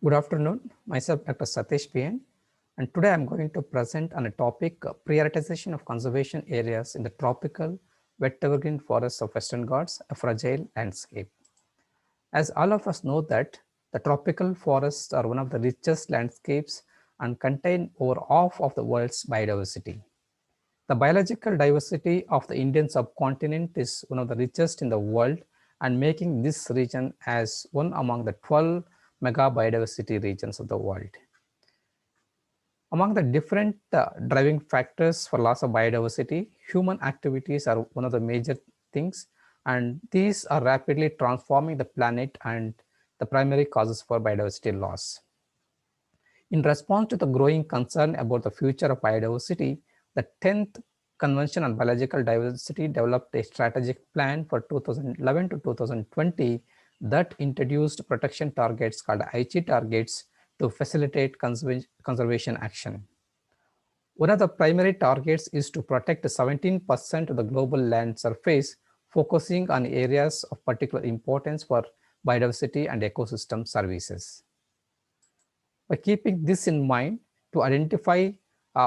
Good afternoon. Myself, Dr. Satish PN, and today I'm going to present on a topic prioritization of conservation areas in the tropical wet evergreen forests of Western Ghats, a fragile landscape. As all of us know that the tropical forests are one of the richest landscapes and contain over half of the world's biodiversity. The biological diversity of the Indian subcontinent is one of the richest in the world and making this region as one among the 12 mega biodiversity regions of the world. Among the different driving factors for loss of biodiversity, human activities are one of the major things, and these are rapidly transforming the planet and the primary causes for biodiversity loss. In response to the growing concern about the future of biodiversity, the 10th Convention on Biological Diversity developed a strategic plan for 2011 to 2020 that introduced protection targets called Aichi targets to facilitate conservation action. One of the primary targets is to protect 17% of the global land surface, focusing on areas of particular importance for biodiversity and ecosystem services. By keeping this in mind, to identify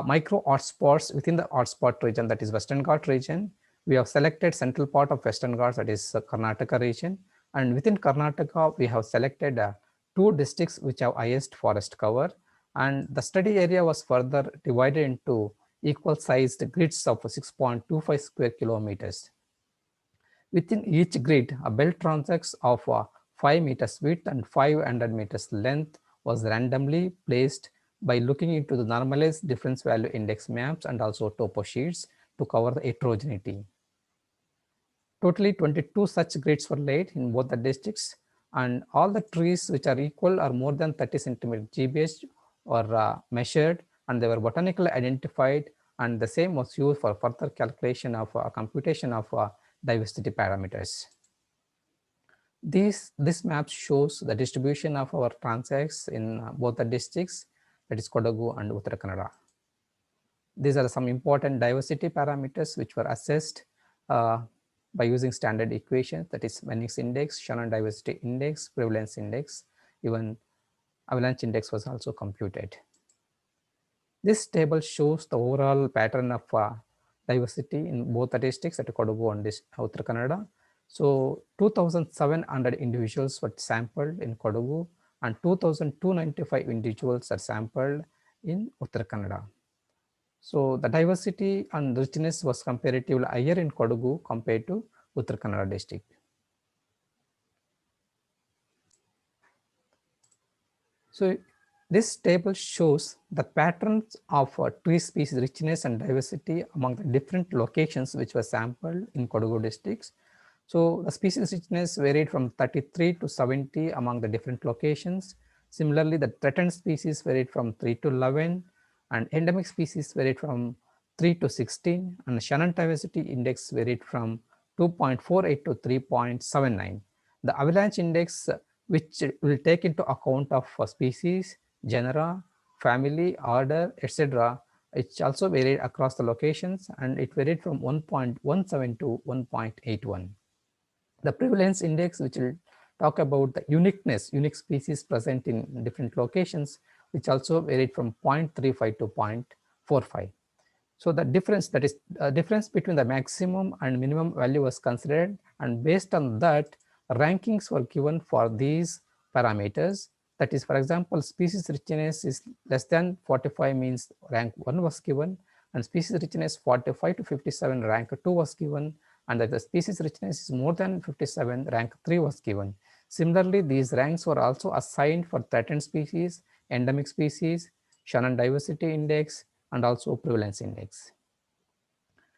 micro hotspots within the hotspot region, that is Western Ghats region, we have selected central part of Western Ghats, that is Karnataka region, and within Karnataka we have selected two districts which have highest forest cover, and the study area was further divided into equal sized grids of 6.25 square kilometers. Within each grid, a belt transects of 5 meters width and 500 meters length was randomly placed by looking into the normalized difference value index maps and also topo sheets to cover the heterogeneity. Totally 22 such grids were laid in both the districts, and all the trees which are equal or more than 30 centimeter GBH were measured, and they were botanically identified, and the same was used for further calculation of computation of diversity parameters. This map shows the distribution of our transects in both the districts, that is Kodagu and Uttara Kannada. These are some important diversity parameters which were assessed by using standard equations, that is Mannix index, Shannon diversity index, prevalence index, even avalanche index was also computed. This table shows the overall pattern of diversity in both the districts at Kodagu and Uttara Kannada. So 2,700 individuals were sampled in Kodagu and 2,295 individuals are sampled in Uttara Kannada. So the diversity and richness was comparatively higher in Kodagu compared to Uttara Kannada district. So this table shows the patterns of tree species richness and diversity among the different locations which were sampled in Kodagu districts. So the species richness varied from 33 to 70 among the different locations. Similarly, the threatened species varied from 3 to 11, and endemic species varied from 3 to 16, and Shannon diversity index varied from 2.48 to 3.79. The avalanche index, which will take into account of species, genera, family, order, etc., it also varied across the locations, and it varied from 1.17 to 1.81. The prevalence index, which will talk about the unique species present in different locations, which also varied from 0.35 to 0.45. So the difference, that is difference between the maximum and minimum value was considered, and based on that, rankings were given for these parameters. That is, for example, species richness is less than 45 means rank 1 was given, and species richness 45 to 57 rank 2 was given, and that the species richness is more than 57, rank 3 was given. Similarly, these ranks were also assigned for threatened species, endemic species, Shannon diversity index, and also prevalence index.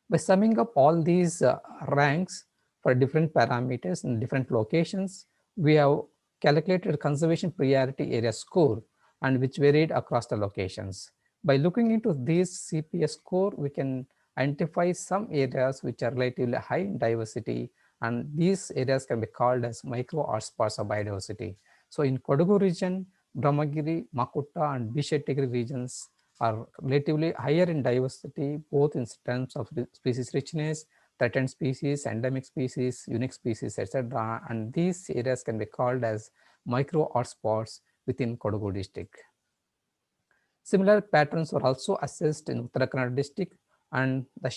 By summing up all these ranks for different parameters in different locations, we have calculated conservation priority area score, and which varied across the locations. By looking into this CPS score, we can identify some areas which are relatively high in diversity, and these areas can be called as micro hotspots of biodiversity. So in Kodagu region, Brahmagiri, Makutta, and Bishettigiri regions are relatively higher in diversity, both in terms of species richness, threatened species, endemic species, unique species, etc. And these areas can be called as micro hotspots within Kodagu district. Similar patterns were also assessed in Uttara Kannada district, and the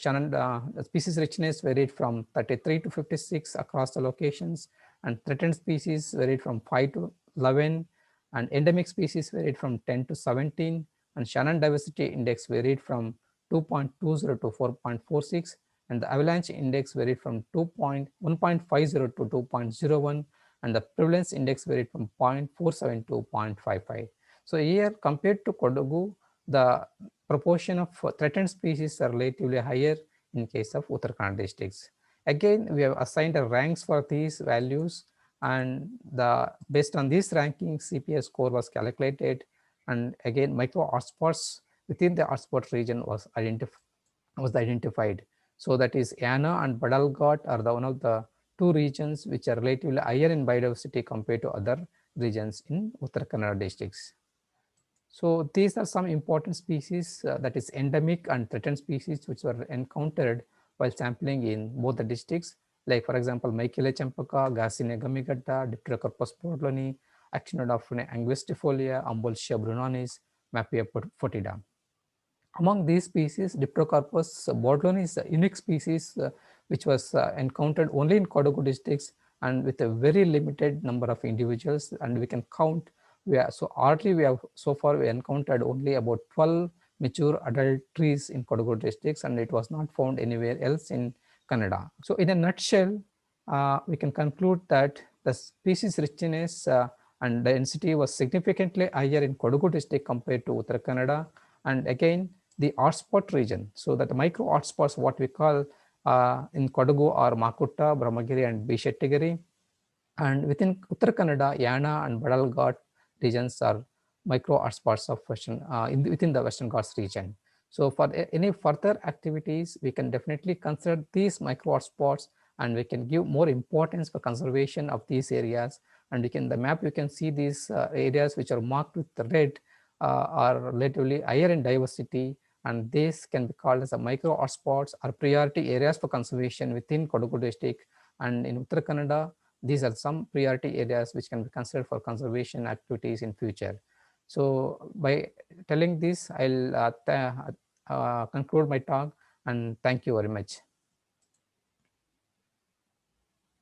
species richness varied from 33 to 56 across the locations, and threatened species varied from 5 to 11, and endemic species varied from 10 to 17, and Shannon diversity index varied from 2.20 to 4.46, and the avalanche index varied from 1.50 to 2.01, and the prevalence index varied from 0.47 to 0.55. So here, compared to Kodagu, the proportion of threatened species are relatively higher in case of Uttara Kannada districts. Again, we have assigned a ranks for these values, and based on these rankings, CPS score was calculated, and again, micro hotspots within the hotspot region was identified. So that is Yana and Badalghat are one of the two regions which are relatively higher in biodiversity compared to other regions in Uttara Kannada districts. So these are some important species, that is endemic and threatened species, which were encountered while sampling in both the districts, like for example, Mycale champaka, Garcinia gummigadda, Dipterocarpus borloni, Actinodaphne anguistifolia, Ambultia brunonis, Mapia foetida. Among these species, Dipterocarpus borloni is a unique species which was encountered only in Kodagu districts and with a very limited number of individuals, and we can count. So far we encountered only about 12 mature adult trees in Kodagu districts, and it was not found anywhere else in Kannada. So in a nutshell, we can conclude that the species richness and density was significantly higher in Kodagu district compared to Uttara Kannada, and again the hotspot region. So that the micro hotspots, what we call in Kodagu, are Makutta, Brahmagiri, and B. Shettigiri, and within Uttara Kannada, Yana and Badalghat regions are micro hotspots of within the Western Ghats region. So for any further activities, we can definitely consider these micro hotspots, and we can give more importance for conservation of these areas. And the map, you can see these areas which are marked with the red are relatively higher in diversity, and these can be called as a micro hotspots or priority areas for conservation within Kodagu district. And in Uttara Kannada, these are some priority areas which can be considered for conservation activities in future. So by telling this, I'll conclude my talk, and thank you very much.